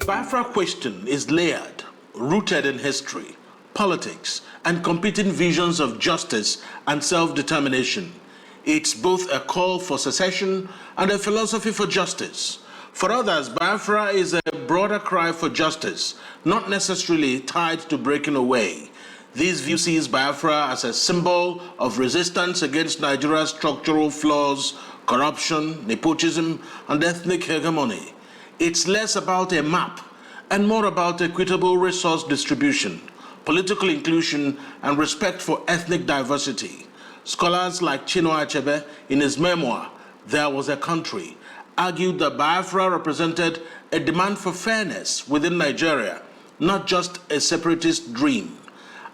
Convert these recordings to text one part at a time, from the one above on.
Biafra question is layered, rooted in history, politics, and competing visions of justice and self-determination. It's both a call for secession and a philosophy for justice. For others, Biafra is a broader cry for justice, not necessarily tied to breaking away. This view sees Biafra as a symbol of resistance against Nigeria's structural flaws, corruption, nepotism, and ethnic hegemony. It's less about a map and more about equitable resource distribution, political inclusion, and respect for ethnic diversity. Scholars like Chinua Achebe, in his memoir, There Was a Country, argued that Biafra represented a demand for fairness within Nigeria, not just a separatist dream.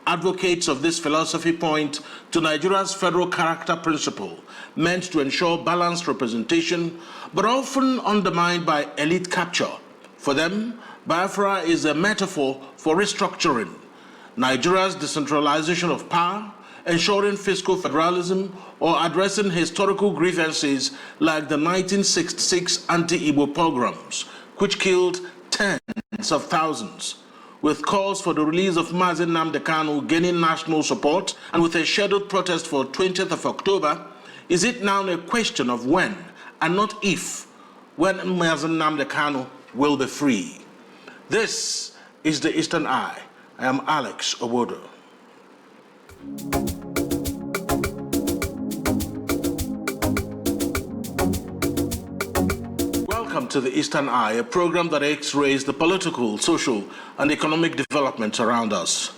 Advocates of this philosophy point to Nigeria's federal character principle, meant to ensure balanced representation, but often undermined by elite capture. For them, Biafra is a metaphor for restructuring, Nigeria's decentralization of power, ensuring fiscal federalism, or addressing historical grievances like the 1966 anti-Igbo pogroms, which killed tens of thousands. With calls for the release of Nnamdi Kanu gaining national support and with a scheduled protest for 20th of October, is it now a question of when and not if, when Nnamdi Kanu will be free? This is the Eastern Eye. I am Alex Ogbodo. Welcome to the Eastern Eye, a program that X-rays the political, social, and economic developments around us.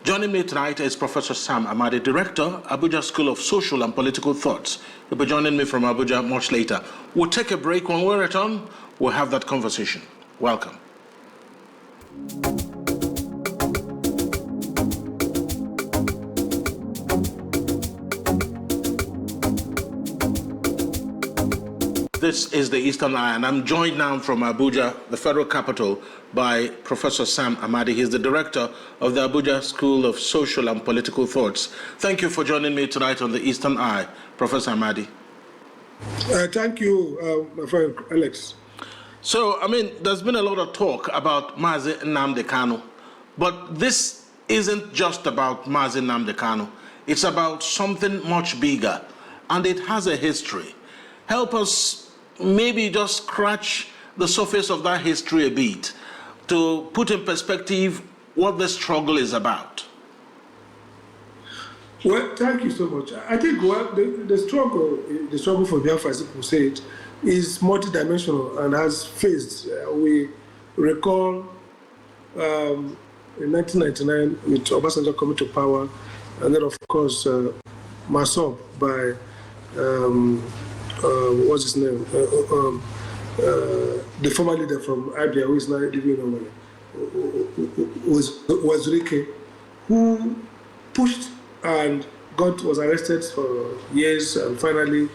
Joining me tonight is Professor Sam Amadi, Director, Abuja School of Social and Political Thoughts. He'll be joining me from Abuja much later. We'll take a break. When we return, we'll have that conversation. Welcome. This is the Eastern Eye, and I'm joined now from Abuja, the federal capital, by Professor Sam Amadi. He's the director of the Abuja School of Social and Political Thoughts. Thank you for joining me tonight on the Eastern Eye, Professor Amadi. Thank you, my friend Alex. So, there's been a lot of talk about Nnamdi Kanu, but this isn't just about Nnamdi Kanu. It's about something much bigger, and it has a history. Help us maybe just scratch the surface of that history a bit to put in perspective what the struggle is about. Well, thank you so much. I think the struggle for Biafra, as people say it, is multidimensional and has faced. We recall in 1999 with Obasanjo coming to power, and then of course Masop by what's his name? The former leader from Abia, who is now living in was Rike, who pushed and was arrested for years, and finally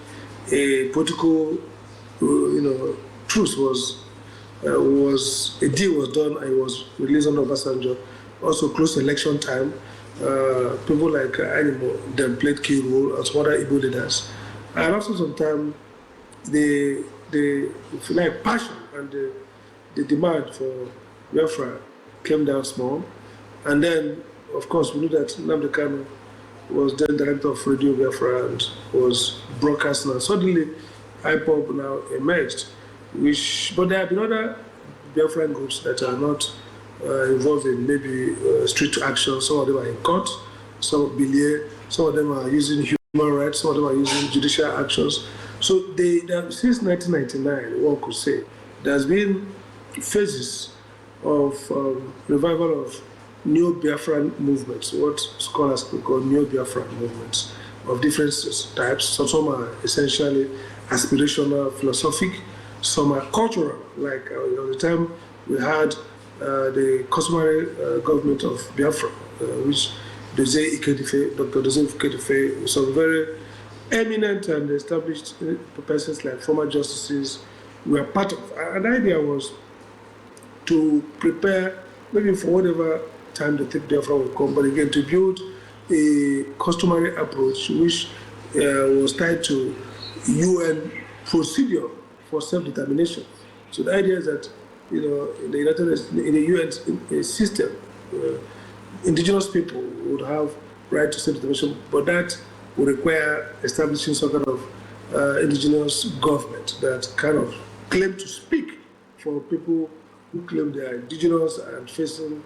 a political, truce a deal was done, and he was released under Obasanjo. Also close to election time, people like Animo then played key role as other Igbo leaders. And also sometimes the passion and the demand for Biafra came down small. And then, of course, we knew that Nnamdi Kanu was then director of Radio Biafra and was broadcasting. And suddenly, IPOB now emerged. But there have been other Biafran groups that are not involved in maybe street action. Some of them are in court, some of them are using human rights, some of them are using judicial actions. So since 1999, one could say, there's been phases of revival of neo-Biafran movements, what scholars could call neo-Biafran movements of different types. So some are essentially aspirational, philosophic, some are cultural, like the time we had the customary government of Biafra, which Dr. Dose Ikedife, some very eminent and established persons like former justices were part of. And the idea was to prepare, maybe for whatever time the Biafra would come, but again to build a customary approach which was tied to UN procedure for self-determination. So the idea is that in the United States, in the UN system, indigenous people would have right to self-determination, but that would require establishing some kind of indigenous government that kind of claim to speak for people who claim they are indigenous and facing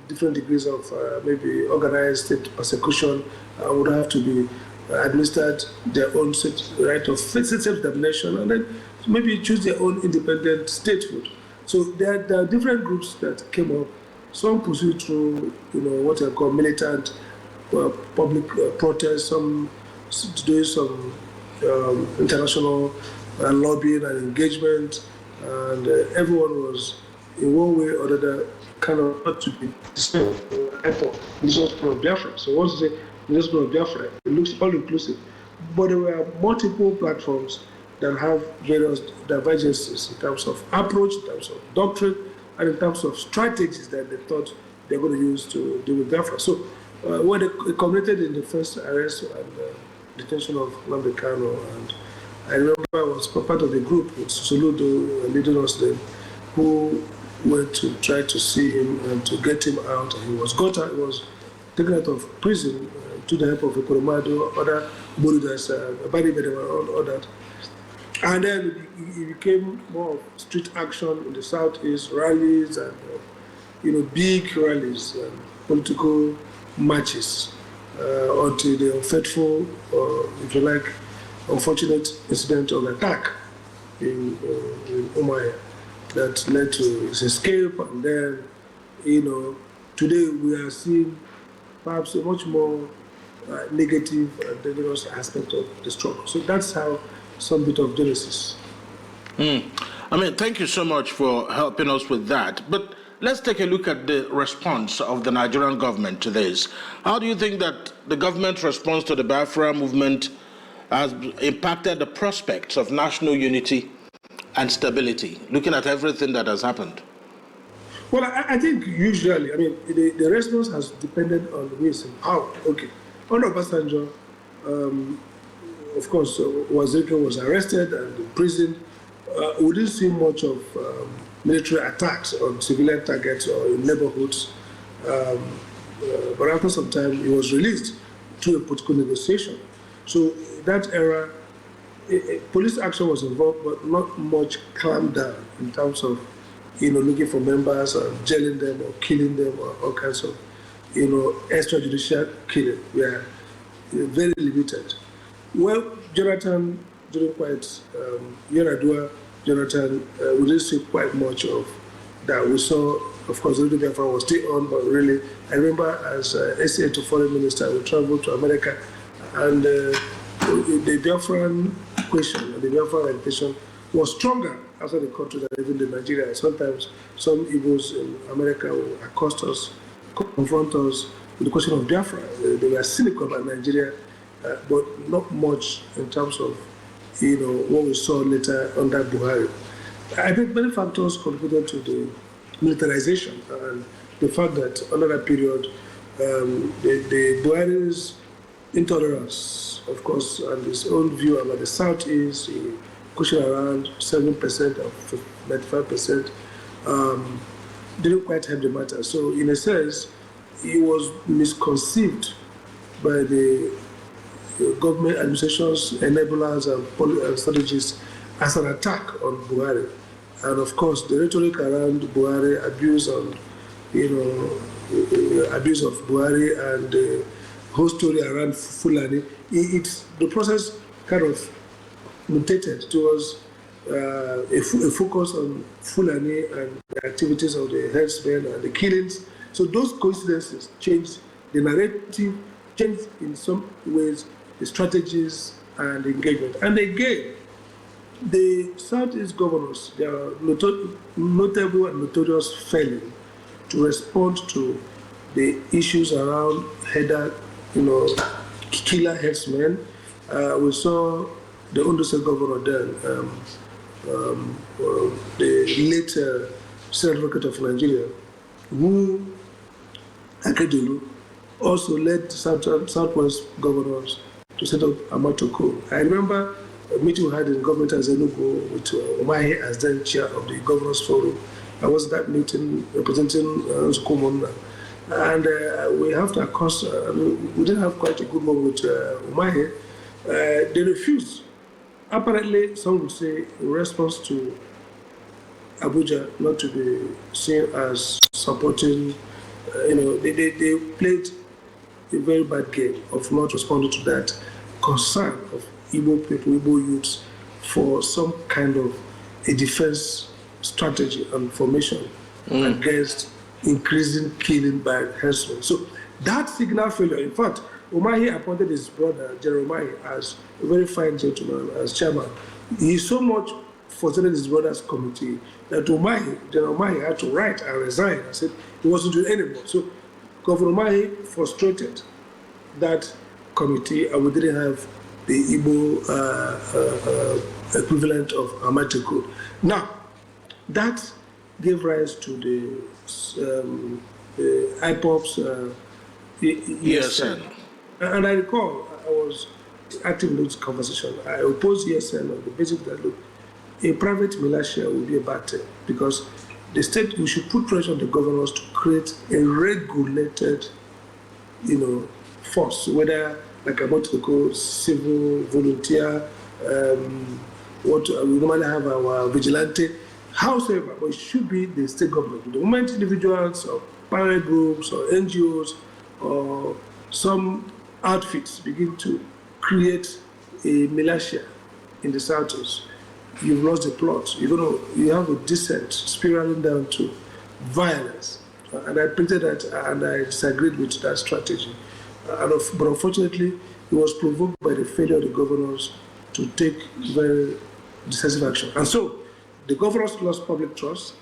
different degrees of maybe organized state persecution, would have to be administered their own right of self-determination, and then maybe choose their own independent statehood. So there are different groups that came up. Some pursued through, what I call militant public protests. Some doing some international lobbying and engagement, and everyone was in one way or another kind of not to be disturbed for indigenous people of Biafra. So once you say indigenous people of Biafra, it looks all-inclusive. But there were multiple platforms that have various divergences in terms of approach, in terms of doctrine, and in terms of strategies that they thought they were going to use to deal with Biafra. So when they culminated in the first arrest and detention of Nnamdi Kanu, and I remember I was part of the group with Soludo leading us then, who went to try to see him and to get him out. And he was got out, he was taken out of prison to the help of Ekoromado, other Buridas, Amadi, and all that. And then it became more of street action in the southeast, rallies and big rallies and political marches until the unfaithful, if you like, unfortunate incident of attack in Umaya that led to his escape. And then, today we are seeing perhaps a much more negative and dangerous aspect of the struggle. So that's how some bit of genesis. Thank you so much for helping us with that. But let's take a look at the response of the Nigerian government to this. How do you think that the government's response to the Biafra movement has impacted the prospects of national unity and stability, looking at everything that has happened? Well, I think usually, the response has depended on who is in power. Okay, under Obasanjo, of course, Wazirika was arrested and imprisoned. We didn't see much of military attacks on civilian targets or in neighborhoods. But after some time, he was released through a political negotiation. So that era, police action was involved, but not much clamped down in terms of, looking for members and jailing them or killing them or all kinds of, extrajudicial killing. We are very limited. Well, Jonathan didn't quite, Yaradua, Jonathan, we didn't see quite much of that. We saw, of course, the Biafra was still on, but really, I remember as SA to foreign minister, we traveled to America, and the Biafran question, the Biafran agitation was stronger outside the country than even in Nigeria. Sometimes some Igbos in America will accost us, confront us with the question of Biafra. They were cynical about Nigeria, but not much in terms of, what we saw later under Buhari. I think many factors contributed to the militarization and the fact that under that period, the Buhari's intolerance, of course, and his own view about the Southeast, pushing around 7% or 95%, didn't quite help the matter. So, in a sense, it was misconceived by the government administration's enablers and strategies as an attack on Buhari. And of course, the rhetoric around Buhari, abuse of Buhari, and the whole story around Fulani, the process kind of mutated towards a focus on Fulani and the activities of the herdsmen and the killings. So those coincidences changed the narrative, changed in some ways the strategies and engagement. And again, the Southeast governors, they are notable and notorious failing to respond to the issues around header, killer herdsmen. We saw the Ondo State governor then, the late Senate Advocate of Nigeria, who Akedulu also led Southwest governors to set up Amatoko. I remember a meeting we had in government as Enugu with Umahi as then chair of the Governors Forum. I was at that meeting representing Nzukumon. And we have to accost, we didn't have quite a good one with Umahi. They refused. Apparently, some would say in response to Abuja not to be seen as supporting, they played a very bad game of not responding to that concern of Igbo people, Igbo youths, for some kind of a defense strategy and formation against increasing killing by herdsmen. So that signal failure, in fact, Umahi appointed his brother, General Umahi, as a very fine gentleman, as chairman. He so much frustrated his brother's committee that General Umahi had to write and resign and said he wasn't doing anymore. So Governor Umahi frustrated that committee, and we didn't have the Igbo equivalent of Amadi Code. Now, that gave rise to the IPOB's ESN. And I recall I was active in this conversation. I opposed ESN on the basis that, look, a private militia would be a bad thing because the state, we should put pressure on the governors to create a regulated, force, whether like I want to call civil volunteer, what we normally have our vigilante, however, but it should be the state government. The moment individuals or parent groups or NGOs or some outfits begin to create a militia in the Southeast, you've lost the plot. You have a descent spiraling down to violence. And I printed that and I disagreed with that strategy. But unfortunately, it was provoked by the failure of the governors to take very decisive action. And so, the governors lost public trust,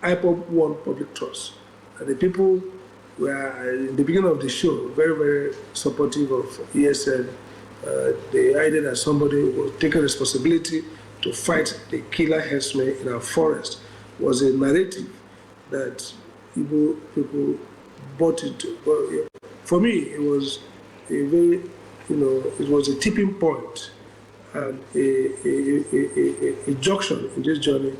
IPOB won public trust. And the people were, in the beginning of the show, very, very supportive of ESN. The idea that somebody was taking responsibility to fight the killer herdsmen in our forest was a narrative that Igbo people bought into. But for me, it was a very, it was a tipping point and a junction in this journey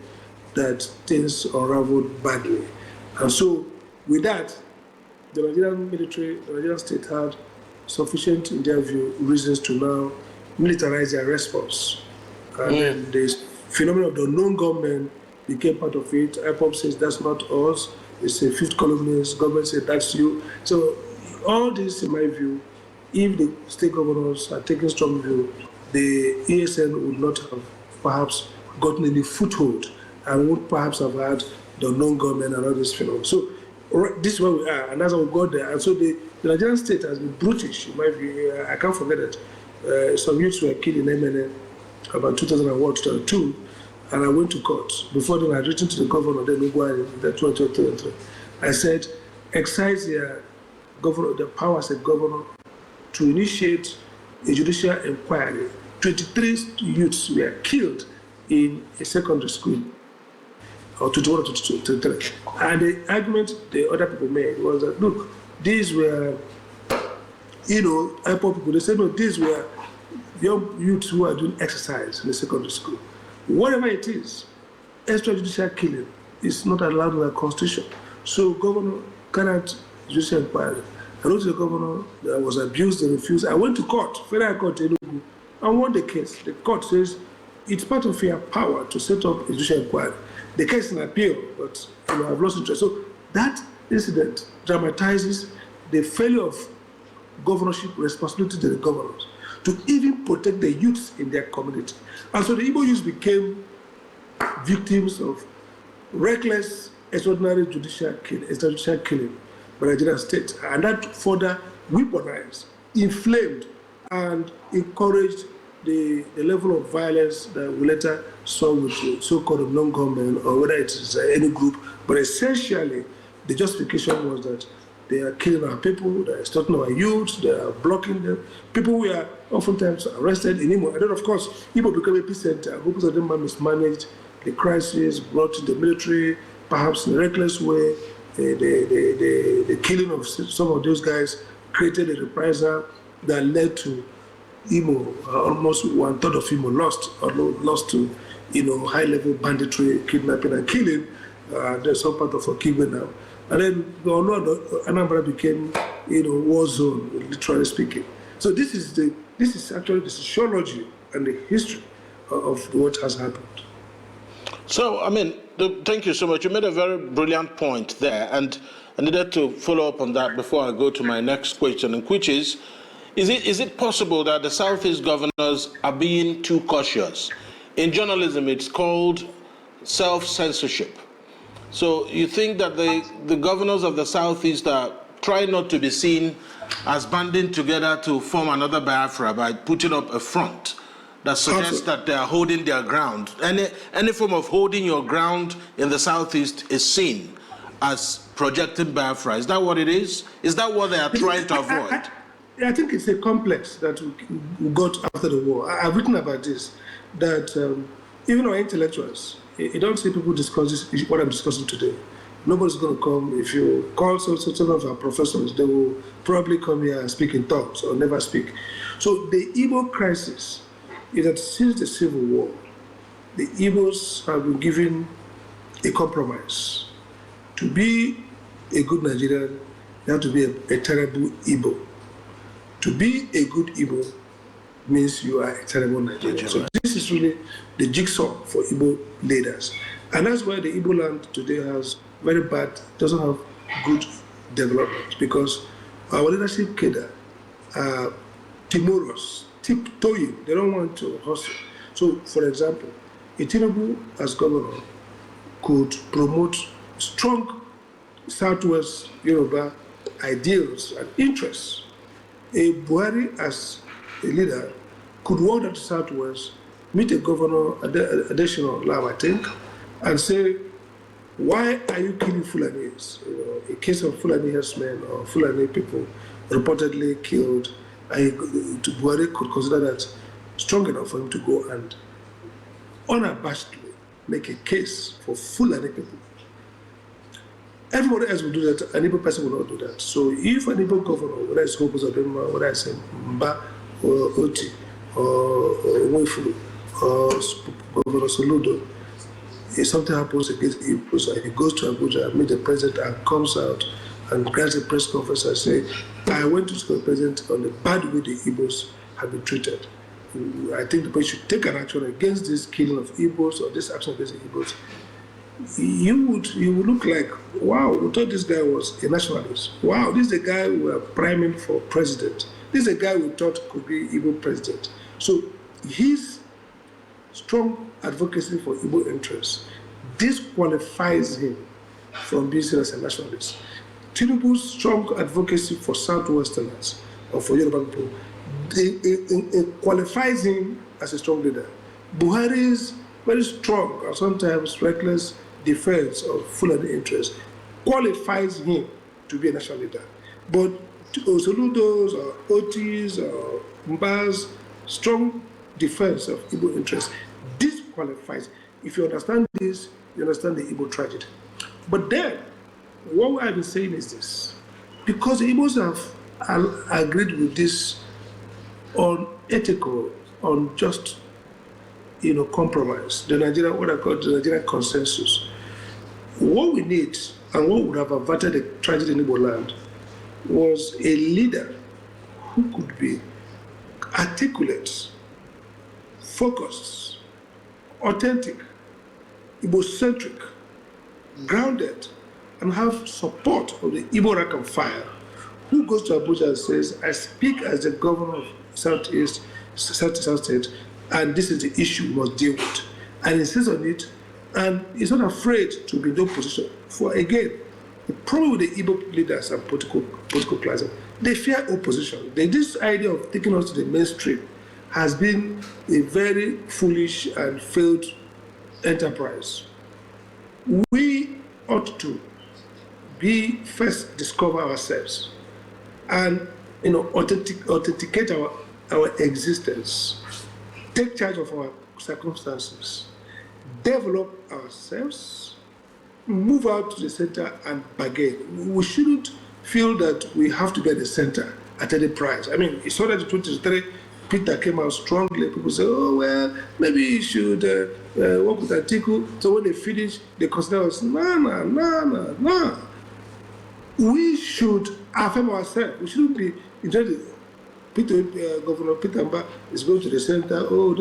that things unraveled badly. And so, with that, the Nigerian military, the Nigerian state had sufficient, in their view, reasons to now militarize their response. And then the phenomenon of the unknown gunmen became part of it. IPOB says that's not us. It's a fifth columnist. Government said that's you. So all this, in my view, if the state governors are taking strong view, the ESN would not have perhaps gotten any foothold and would perhaps have had the unknown gunmen and all this phenomenon. So this is where we are, and that's how we got there. And so the Nigerian state has been brutish, in my view. I can't forget that some youths were killed in MNN about 2001, 2002, and I went to court. Before then, I had written to the governor of Enugu in 2023. I said, exercise the power as a governor to initiate a judicial inquiry. 23 youths were killed in a secondary school, or 21 or 23. And the argument the other people made was that, look, these were, IPOB people, they said, no, these were young youths who are doing exercise in the secondary school. Whatever it is, extrajudicial killing is not allowed in the Constitution. So governor cannot judicial inquiry. I wrote to the governor that I was abused and refused. I went to court, federal court in Enugu, and won the case. The court says it's part of your power to set up a judicial inquiry. The case is in appeal, but I've lost interest. So that incident dramatizes the failure of governorship responsibility to the governors to even protect the youths in their community. And so the Igbo youths became victims of reckless, extraordinary extrajudicial killing by the Nigerian state. And that further weaponized, inflamed, and encouraged the level of violence that we later saw with the so-called non-government, or whether it is any group. But essentially, the justification was that they are killing our people, they are extorting our youths, they are blocking them. People were oftentimes arrested in Imo. And then, of course, Igbo became a epicenter. Groups of them mismanaged the crisis, brought in the military, perhaps in a reckless way. The killing of some of those guys created a reprisal that led to Imo, almost 1/3 of Imo lost to high-level banditry, kidnapping, and killing. There's some part of Okigwe now. And then Anambra became, war zone, literally speaking. So this is actually the sociology and the history of what has happened. So, thank you so much. You made a very brilliant point there, and I needed to follow up on that before I go to my next question, which is it possible that the Southeast governors are being too cautious? In journalism, it's called self-censorship. So you think that the governors of the Southeast are trying not to be seen as banding together to form another Biafra by putting up a front that suggests that they are holding their ground? Any form of holding your ground in the Southeast is seen as projecting Biafra. Is that what it is? Is that what they are trying to avoid? I think it's a complex that we got after the war. I've written about this, that even our intellectuals, you don't see people discuss this, what I'm discussing today. Nobody's going to come. If you call some of our professors, they will probably come here and speak in tongues or never speak. So the Igbo crisis is that since the Civil War, the Igbos have been given a compromise. To be a good Nigerian, you have to be a terrible Igbo. To be a good Igbo means you are a terrible Nigerian. So this is really the jigsaw for Igbo leaders. And that's why the Igbo land today has very bad, doesn't have good development, because our leadership cadre are timorous, tiptoeing. They don't want to hustle. So, for example, Enugu as governor could promote strong Southwest Yoruba ideals and interests. A Buhari as a leader could walk out to Southwest, meet a governor, additional Lam, I think, and say, why are you killing Fulanis? A case of Fulani herdsmen or Fulani people reportedly killed, Buhari could consider that strong enough for him to go and unabashedly make a case for Fulani people. Everybody else will do that, an Igbo person will not do that. So if an Igbo governor, whether it's Hopus or Dema, whether it's Mba or Oti or Wefulu or Governor Soludo, if something happens against Igbos and he goes to Abuja and meets the president and comes out and grants a press conference and say, I went to the president on the bad way the Igbos have been treated. I think the president should take an action against this killing of Igbos or this action against the Igbos. You would look like, wow, we thought this guy was a nationalist. Wow, this is the guy we were priming for president. This is the guy we thought could be Igbo president. So his strong advocacy for Igbo interests disqualifies him from being seen as a nationalist. Tinubu's strong advocacy for Southwesterners or for Yoruba people, it qualifies him as a strong leader. Buhari's very strong and sometimes reckless defense of Fulani interests qualifies him to be a national leader. But Osoludo's or Oti's or Mba's strong defense of Igbo interests disqualifies. If you understand this, you understand the Igbo tragedy. But then, what I've been saying is this: because the Igbos have agreed with this unethical, unjust, compromise, the Nigerian, what I call the Nigerian consensus. What we need and what would have averted the tragedy in Igbo land was a leader who could be articulate, focused, authentic, Igbo-centric, grounded, and have support of the Igbo rank and file, who goes to Abuja and says, I speak as the governor of Southeast State, and this is the issue we must deal with. And he says on it, and he's not afraid to be in no position. For again, the problem with the Igbo leaders and political classes, they fear opposition. This idea of taking us to the mainstream has been a very foolish and failed enterprise. We ought to first discover ourselves and authenticate our existence, take charge of our circumstances, develop ourselves, move out to the center and bargain. We shouldn't feel that we have to be at the center at any price. I mean, it's not that 2023 Peter came out strongly. People say, oh, well, maybe you should work with Atiku. So when they finish, they consider us, no. We should affirm ourselves. We shouldn't be interested. Governor Peter Mba is going to the center. Oh,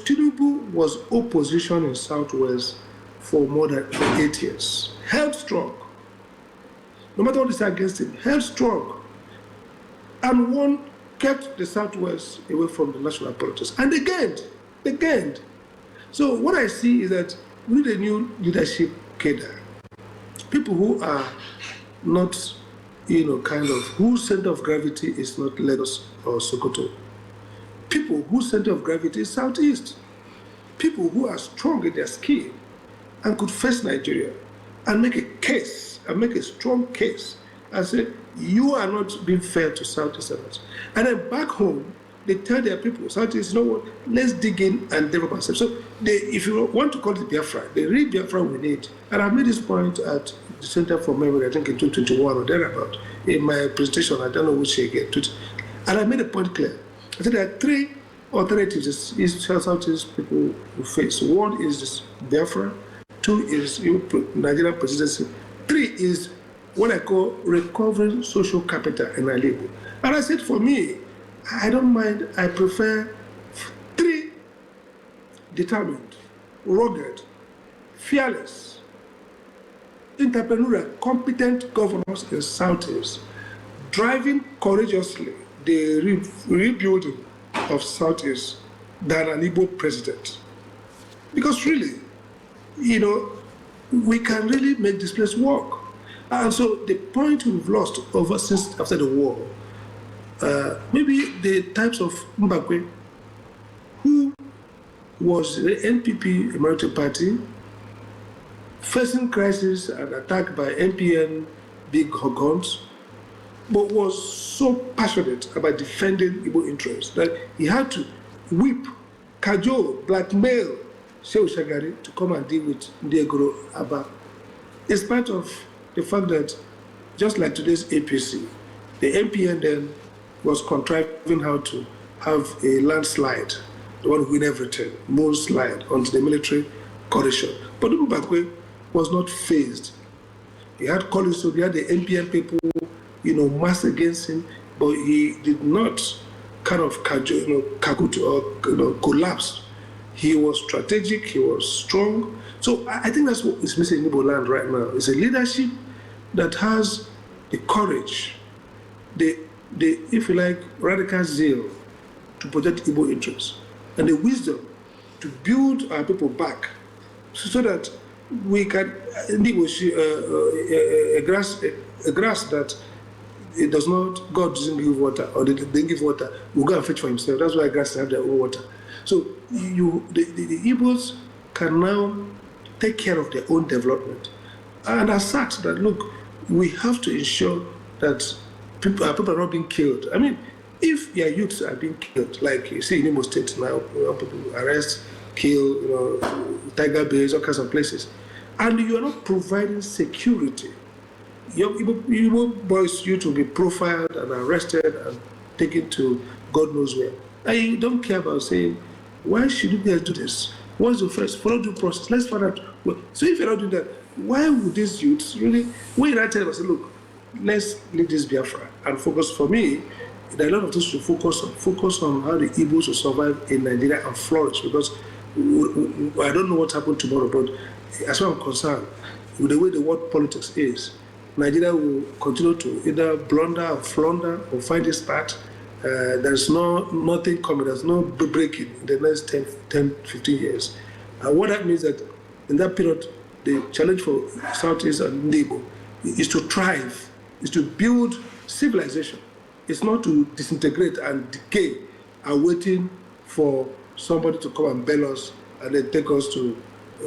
Tinubu was opposition in Southwest for more than 8 years. Held strong. No matter what is against him, held strong. And one kept the Southwest away from the national politics. And they gained. So what I see is that we need a new leadership cadre. People who are not, whose center of gravity is not Lagos or Sokoto. People whose center of gravity is Southeast. People who are strong in their skill and could face Nigeria and make a case, and make a strong case, and say, you are not being fair to Southeasterners. And then back home, they tell their people, Southeast, you know what, let's dig in and develop ourselves. So if you want to call it Biafra, the real Biafra we need. And I made this point at the Center for Memory, I think in 2021 or thereabout, in my presentation, I don't know which again. And I made a point clear. I said there are three alternatives Southeast people will face. One is this Biafra, two is Nigerian presidency, three is what I call recovering social capital in Alebu. And I said, for me, I don't mind, I prefer three: determined, rugged, fearless, entrepreneurial, competent governors in Southeast, driving courageously the rebuilding of Southeast than an Igbo president. Because really, we can really make this place work. And so the point we've lost since after the war, maybe the types of Mbakwe, who was the NPP Emirati Party, facing crisis and attacked by MPN big hoguns, but was so passionate about defending Igbo interests that he had to whip, cajole, blackmail Shehu Shagari to come and deal with Ndiegoro Abba. In spite of the fact that, just like today's APC, the MPN then was contriving how to have a landslide, the one who win everything, slide onto the military coalition. But Mbakwe was not phased. He had colleagues, so he had the MPN people, mass against him, but he did not kind of collapse. He was strategic, he was strong. So I think that's what is missing in Igbo land right now. It's a leadership that has the courage, the if you like, radical zeal to protect Igbo interests, and the wisdom to build our people back so that we can a grass that it does not, God doesn't give water, or they give water, will go and fetch for himself. That's why grass have their own water. So the Igbos can now take care of their own development. And as such, that look, we have to ensure that people are not being killed. I mean, if your youths are being killed, like you see in Imo State now, people arrest, kill, Tiger Bays, all kinds of places, and you are not providing security, your boys, youth will be profiled and arrested and taken to God knows where. And you don't care about saying, why should you guys do this? What's the first? Follow due process. Let's find out. So if you're not doing that, why would these youths really, when I tell them, I say, look, let's leave this Biafra and focus. For me, there are a lot of things to focus on how the Igbos will survive in Nigeria and flourish, because I don't know what happened tomorrow, but as far as I'm concerned, with the way the world politics is, Nigeria will continue to either blunder or flounder or find its path. There's nothing coming, there's no breaking in the next 10, 15 years. And what that means that in that period, the challenge for Southeast and Igbo is to thrive, is to build civilization. It's not to disintegrate and decay and waiting for somebody to come and bail us and then take us to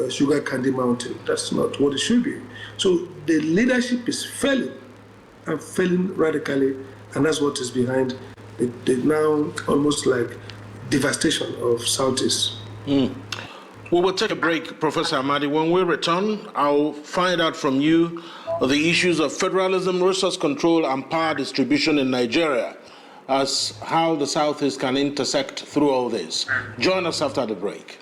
Sugar Candy Mountain. That's not what it should be. So the leadership is failing, and failing radically, and that's what is behind the now almost like devastation of Southeast. We will take a break, Professor Amadi. When we return, I'll find out from you the issues of federalism, resource control, and power distribution in Nigeria. as how the Southeast can intersect through all this. Join us after the break.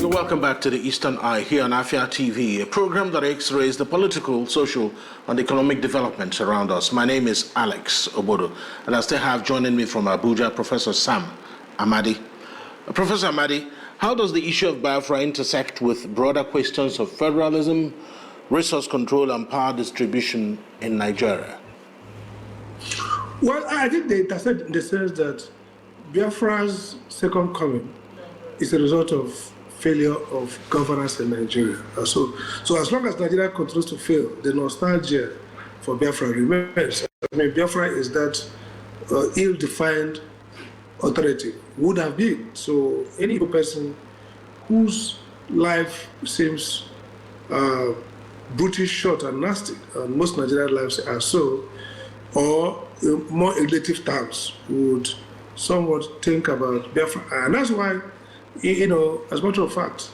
Welcome back to the Eastern Eye here on Afia TV, a program that x-rays the political, social, and economic developments around us. My name is Alex Ogbodo, and I still have joining me from Abuja, Professor Sam Amadi. Professor Amadi, how does the issue of Biafra intersect with broader questions of federalism, resource control, and power distribution in Nigeria? Well, I think they intersect in the sense that Biafra's second coming is a result of failure of governance in Nigeria. So as long as Nigeria continues to fail, the nostalgia for Biafra remains. I mean, Biafra is that ill-defined authority, would have been. So any person whose life seems brutish, short, and nasty, and most Nigerian lives are so, or in more relative terms, would somewhat think about Biafra. And that's why, you know, as a matter of fact,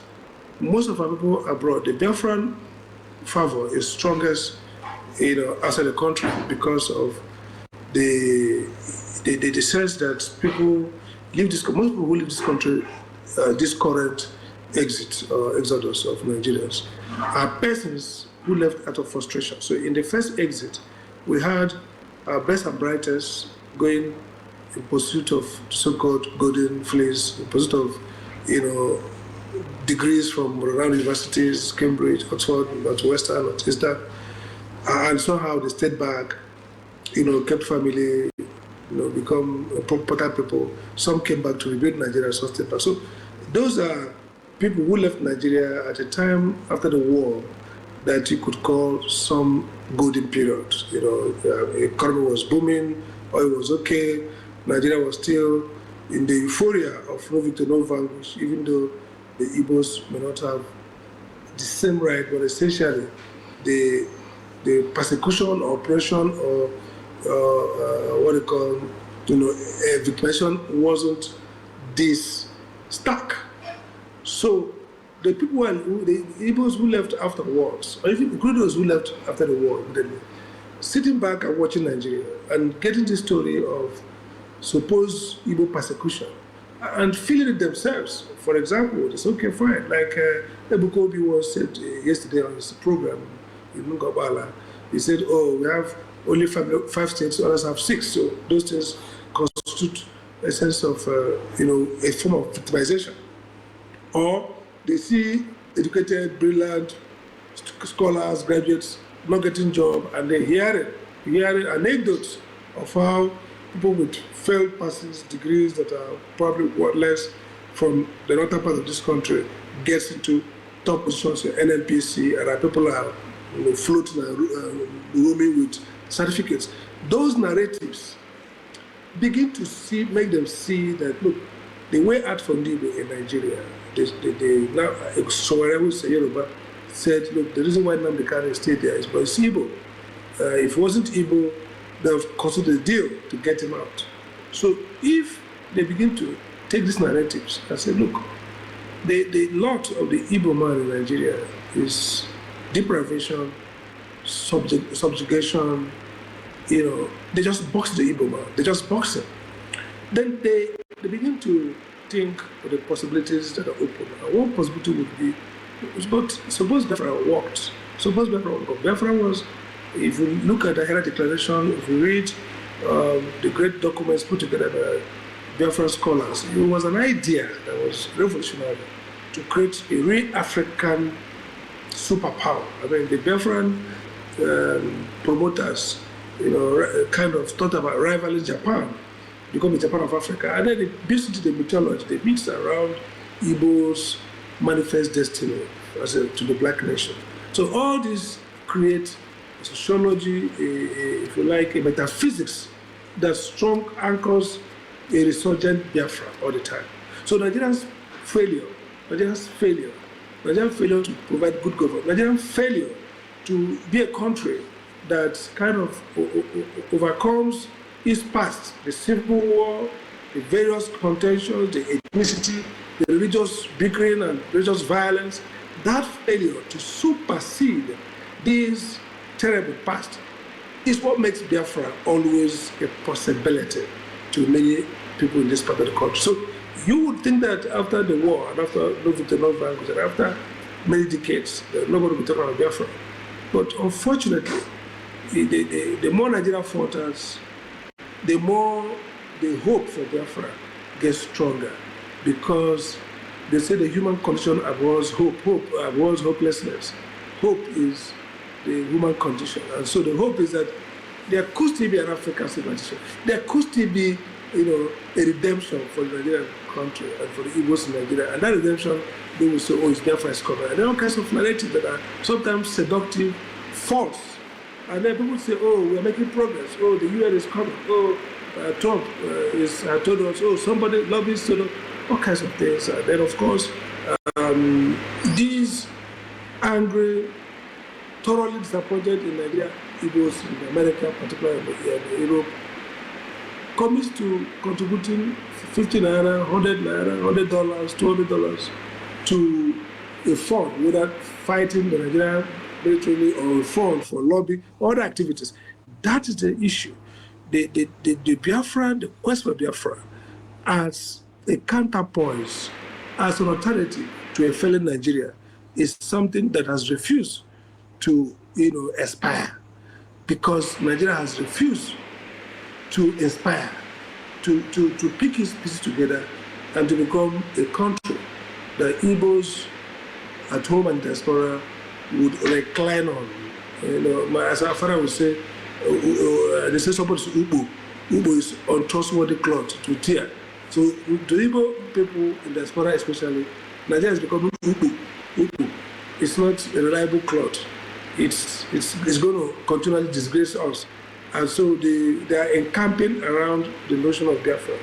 most of our people abroad, the Biafran fervor is strongest, you know, outside the country because of the sense that people leave this, most people who leave this country, this current exit or exodus of Nigerians, are persons who left out of frustration. So in the first exit, we had our best and brightest going in pursuit of so-called golden fleece, in pursuit of, you know, degrees from renowned universities, Cambridge, Oxford, Northwestern, Northeastern, and somehow they stayed back, you know, kept family, you know, become important people. Some came back to rebuild Nigeria, some stayed back. So those are people who left Nigeria at a time after the war that you could call some golden period. You know, the economy was booming, oil was okay, Nigeria was still in the euphoria of moving to non-vanquish, even though the Igbos may not have the same right, but essentially the persecution, oppression, or what they call, you know, victimization wasn't this stark. So the people, the Igbos who left afterwards, or even including those who left after the war, sitting back and watching Nigeria and getting the story of supposed Igbo persecution and feeling it themselves. For example, it's okay, fine. Like Ebuka was said yesterday on his program in Enugu, he said, oh, we have only 5 states, others have 6. So those things constitute a sense of, you know, a form of victimization. Or they see educated, brilliant scholars, graduates not getting job, and they hear anecdotes of how people with failed passes, degrees that are probably worthless from the northern part of this country gets into top positions in NNPC, and our people are, you know, floating and roaming with certificates. Those narratives begin to make them see that, look, the way out from Igbo in Nigeria, now Sowerewu Yoruba said, look, the reason why Nnamdi stayed there is because it's Igbo. If it wasn't Igbo, they have considered a deal to get him out. So if they begin to take these narratives and say, look, the lot of the Igbo man in Nigeria is deprivation, subjugation, you know, they just box the Igbo man, they just box him. Then they begin to think of the possibilities that are open. And one possibility would be, but suppose Biafra worked. Suppose Biafra worked. Biafra was, if you look at the Hera Declaration, if you read the great documents put together by Biafran scholars, it was an idea that was revolutionary to create a real African superpower. I mean, the Biafran promoters, you know, kind of thought about rivaling Japan, becoming Japan of Africa, and then they built into the mythology, they mixed around Igbo's manifest destiny to the black nation. So all this create a sociology, if you like, a metaphysics that strong anchors a resurgent Biafra all the time. So Nigeria's failure to provide good government, Nigeria's failure to be a country that kind of overcomes its past, the Civil War, the various contentions, the ethnicity, the religious bickering and religious violence, that failure to supersede this terrible past is what makes Biafra always a possibility to many people in this part of the country. So you would think that after the war and after Nnamdi and after many decades, nobody will be talking about Biafra. But unfortunately, the more Nigeria falters, the more the hope for Biafra gets stronger, because they say the human condition abhors hope, abhors hopelessness. Hope is the human condition. And so the hope is that there could still be an African civilization. There could still be, a redemption for the Nigerian country and for the Igbos in Nigeria. And that redemption, they will say, oh, it's Biafra is coming. And there are all kinds of narratives that are sometimes seductive, false. And then people say, oh, we are making progress. Oh, the UN is coming. Oh, Trump is told us, oh, somebody lobbies told us, all kinds of things. And then, of course, these angry, thoroughly disappointed in Nigeria, Igbos in America, particularly in Europe, commits to contributing 50 naira, 100 naira, $100, $200 to a fund, whether fighting the Nigerian military or a fund for lobby, other activities. That is the issue. The Biafra, the quest for Biafra, as a counterpoise, as an alternative to a failing Nigeria, is something that has refused to, aspire, because Nigeria has refused to inspire, to pick its pieces together and to become a country that Igbos at home and diaspora would recline on. As our father would say, they say somebody is Ubu. Ubu is untrustworthy cloth to tear. So to Igbo people in diaspora especially, Nigeria is becoming Ubu. Ubu. It's not a reliable cloth. It's going to continually disgrace us. And so they are encamping around the notion of Biafra,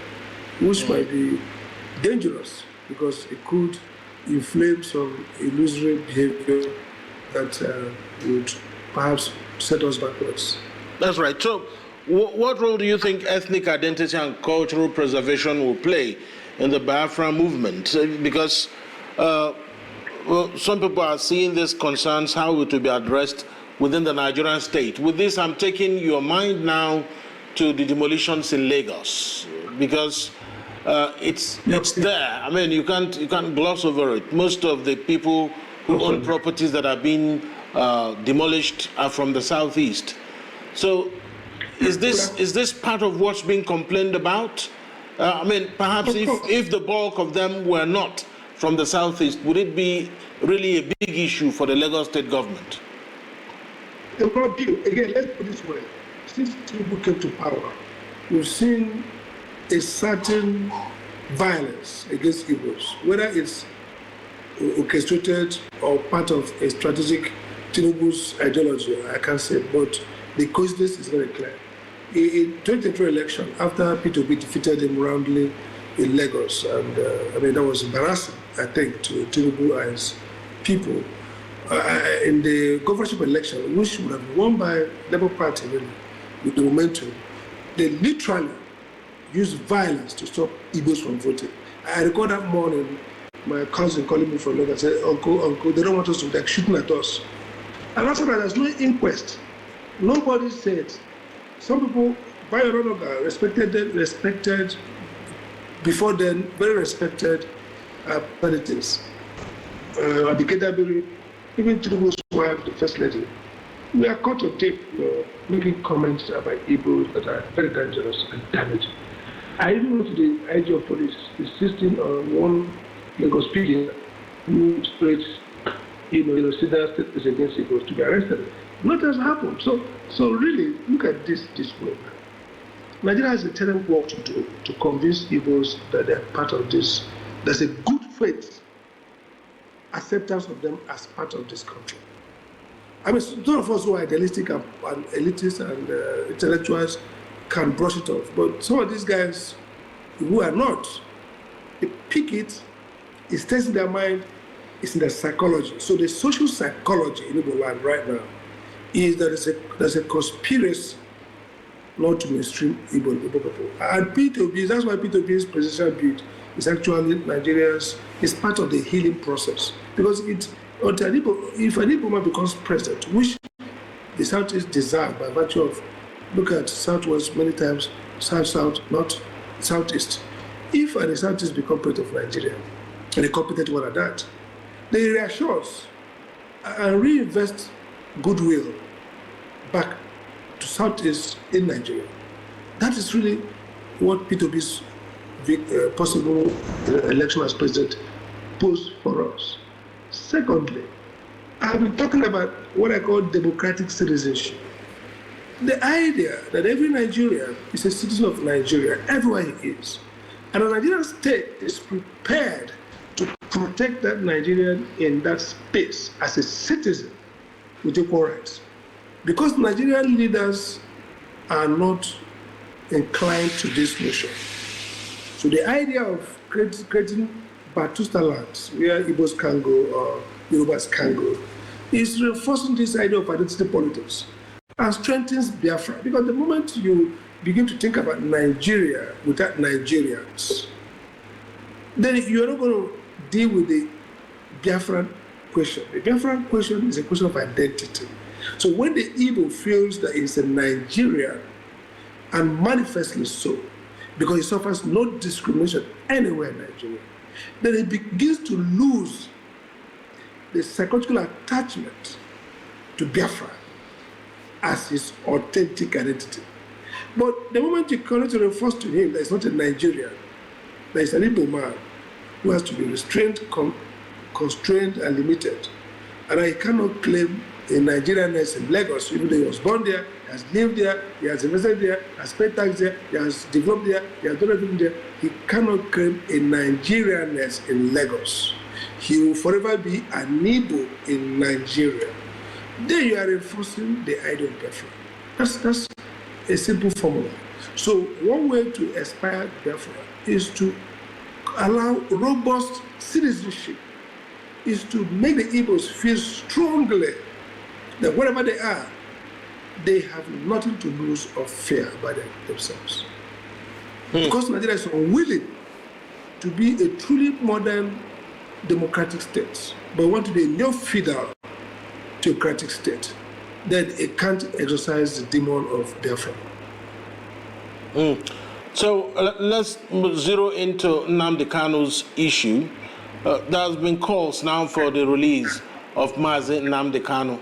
which might be dangerous because it could inflame some illusory behavior that would perhaps set us backwards. That's right. So what role do you think ethnic identity and cultural preservation will play in the Biafra movement? Because some people are seeing these concerns, how it will be addressed within the Nigerian state. With this, I'm taking your mind now to the demolitions in Lagos, because it's there. I mean, you can't gloss over it. Most of the people who own properties that are being demolished are from the southeast. So, is this part of what's being complained about? I mean, perhaps if the bulk of them were not from the southeast, would it be really a big issue for the Lagos state government? Again, let's put it this way. Since Tinubu came to power, we've seen a certain violence against Igbos, whether it's orchestrated or part of a strategic Tinubu's ideology, I can't say, but the coincidence is very clear. In 2023 election, after P2B defeated him roundly in Lagos, and that was embarrassing, I think, to Tinubu and his people. In the governorship election, which would have won by Labour Party really, with the momentum, they literally used violence to stop Igbos from voting. I recall that morning, my cousin calling me from Lagos said, Uncle, they don't want us to, they're shooting at us. And after that, there's no inquest. Nobody said. Some people, by Oronoga, respected before then, very respected politics. Abikeda, even Tinubu's wife, the first lady, we are caught on tape making comments about Igbos that are very dangerous and damaging. I even went to the IG of police insisting on one Lagos PD who spreads, serious statements against Igbos to be arrested. What has happened? So really, look at this way. Nigeria has a terrible work to do to convince Igbos that they are part of this. There's a good faith acceptance of them as part of this country. I mean, some of us who are idealistic and elitists and intellectuals can brush it off, but some of these guys who are not, they pick it, it stays in their mind, it's in their psychology. So the social psychology in Igbo land right now is that there's a conspiracy not to mainstream Igbo people. And P2B, that's why P2B's presidential bid It's actually Nigeria's, it's part of the healing process. Because if an Igbo man becomes president, which the Southeast desire by virtue of, look at Southwest many times, South, not Southeast. If the Southeast become president of Nigeria, and a competent one at that, they reassure us and reinvest goodwill back to Southeast in Nigeria. That is really what P2B's possible election as president posed for us. Secondly, I've been talking about what I call democratic citizenship. The idea that every Nigerian is a citizen of Nigeria, everywhere he is, and the Nigerian state is prepared to protect that Nigerian in that space as a citizen with equal rights. Because Nigerian leaders are not inclined to this notion. So the idea of creating Batusta lands, where Igbos can go or Yorubas can go, is reinforcing this idea of identity politics and strengthens Biafra. Because the moment you begin to think about Nigeria without Nigerians, then you're not going to deal with the Biafran question. The Biafran question is a question of identity. So when the Igbo feels that it's a Nigerian, and manifestly so, because he suffers no discrimination anywhere in Nigeria, then he begins to lose the psychological attachment to Biafra as his authentic identity. But the moment you connect to reinforce to him that it's not a Nigerian, that it's an Igbo man who has to be restrained, constrained, and limited, and he cannot claim a Nigerianness in Lagos, even though he was born there, he has lived there, he has invested there, he has paid tax there, he has developed there, he has done everything there. He cannot claim a Nigerianness in Lagos. He will forever be an Igbo in Nigeria. Then you are reinforcing the idea of Biafra. That's a simple formula. So one way to aspire Biafra is to allow robust citizenship, is to make the Igbos feel strongly that wherever they are, they have nothing to lose or fear about themselves. Because Nigeria is unwilling to be a truly modern democratic state, but want to be a neo-feudal theocratic state, then it can't exercise the demon of Biafra. So let's zero into Nnamdi Kanu's issue. There has been calls now for the release of Mazi Nnamdi Kanu.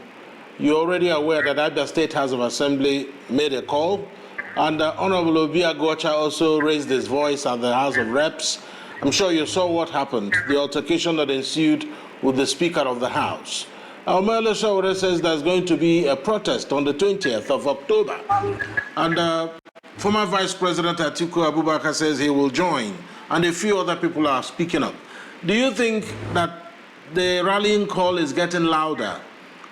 You're already aware that Abia State House of Assembly made a call, and Honorable Obi Agocha also raised his voice at the House of Reps. I'm sure you saw what happened, the altercation that ensued with the Speaker of the House. Omele Sowore says there's going to be a protest on the 20th of October, and former Vice President Atiku Abubakar says he will join, and a few other people are speaking up. Do you think that the rallying call is getting louder?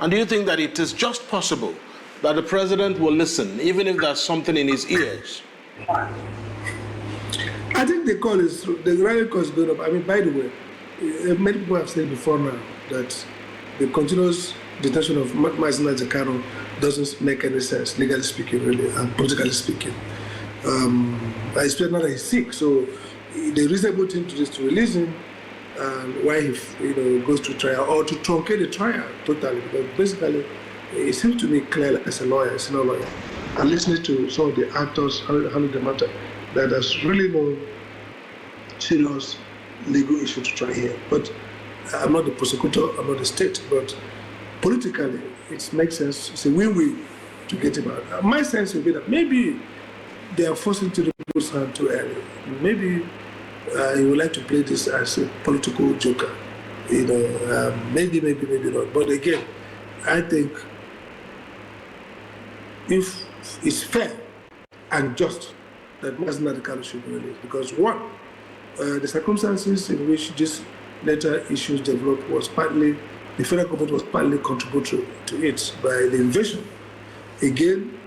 And do you think that it is just possible that the president will listen, even if there's something in his ears? I think the rallying call is going up. I mean, by the way, many people have said before now that the continuous detention of Mazi Nnamdi Kanu doesn't make any sense, legally speaking, really, and politically speaking. Especially now that he's sick, so the reasonable thing to do is to release him, and why he goes to trial, or to truncate the trial totally, because basically it seems to me clear as a lawyer, as a lawyer, and listening to some of the actors handling the matter, that there's really no serious legal issue to try here. But I'm not the prosecutor, I'm not the state, but politically it makes sense. It's a win-win to get him out. My sense would be that maybe they are forcing to remove his hand too early. Maybe he would like to play this as a political joker. Maybe not. But again, I think if it's fair and just that Mazi Nnamdi Kanu should be released, because one, the circumstances in which this later issues developed was partly, the federal government was partly contributory to it by the invasion. Again,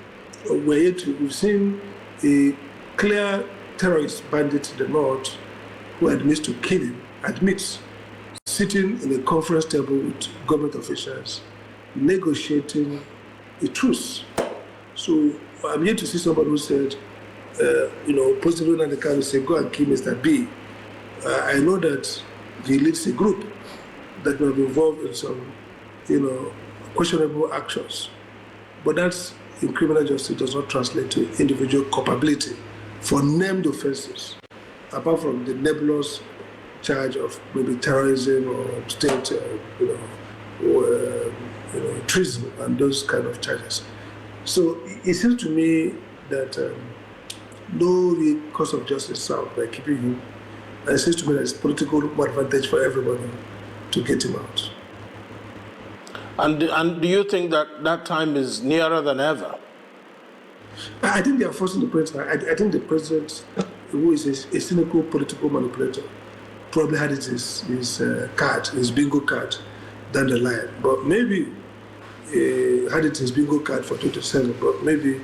we've seen a clear terrorist bandit in the north who admits to killing, sitting in a conference table with government officials, negotiating a truce. So I'm yet to see somebody who said, President Nnamdi Kanu said, go and kill Mr. B. I know that he leads a group that may be involved in some, questionable actions. But that's in criminal justice does not translate to individual culpability for named offenses, apart from the nebulous charge of maybe terrorism or state, treason and those kind of charges. So it seems to me that no real course of justice served by keeping him. And it seems to me that it's political advantage for everybody to get him out. And do you think that that time is nearer than ever? I think they are forcing the president. I think the president, who is a cynical political manipulator, probably had it his card, his bingo card, down the line. But maybe had it his bingo card for 2027. But maybe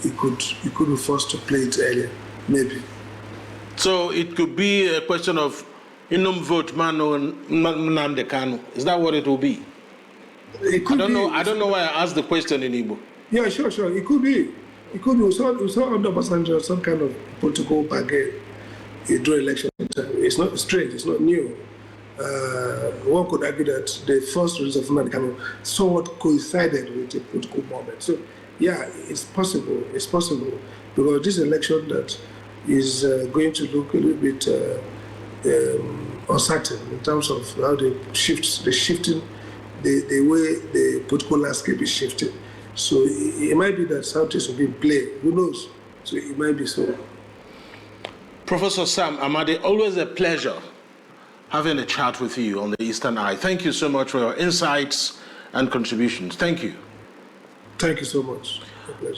he could be forced to play it earlier. Maybe. So it could be a question of vote Mano Nnamdi Kanu. Is that what it will be? It could be. I don't know why I asked the question in Igbo. Yeah, sure. It could be. We saw under Obasanjo some kind of political bargain during election time. It's not strange. It's not new. One could argue that the first release of Nnamdi Kanu somewhat coincided with a political moment. So, yeah, it's possible. It's possible because this election that is going to look a little bit uncertain in terms of how the way the political landscape is shifting. So it might be that Southeast will be in play. Who knows? So it might be so. Professor Sam Amadi, always a pleasure having a chat with you on the Eastern Eye. Thank you so much for your insights and contributions. Thank you. Thank you so much.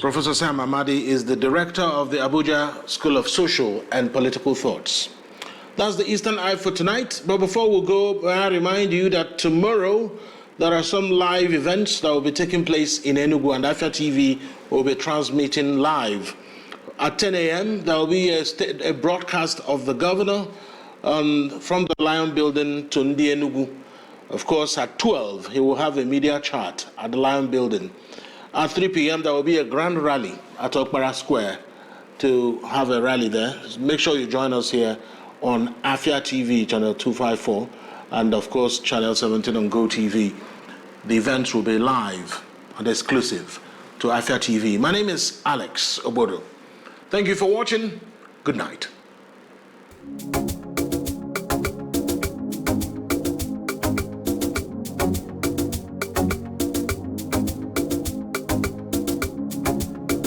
Professor Sam Amadi is the director of the Abuja School of Social and Political Thoughts. That's the Eastern Eye for tonight. But before we go, I remind you that tomorrow there are some live events that will be taking place in Enugu, and Afia TV will be transmitting live. At 10 a.m., there will be a broadcast of the governor from the Lion Building to Enugu. Of course, at 12, he will have a media chat at the Lion Building. At 3 p.m., there will be a grand rally at Okpara Square to have a rally there. Make sure you join us here on Afia TV, channel 254, and of course, channel 17 on GoTV. The events will be live and exclusive to Afia TV. My name is Alex Ogbodo. Thank you for watching. Good night.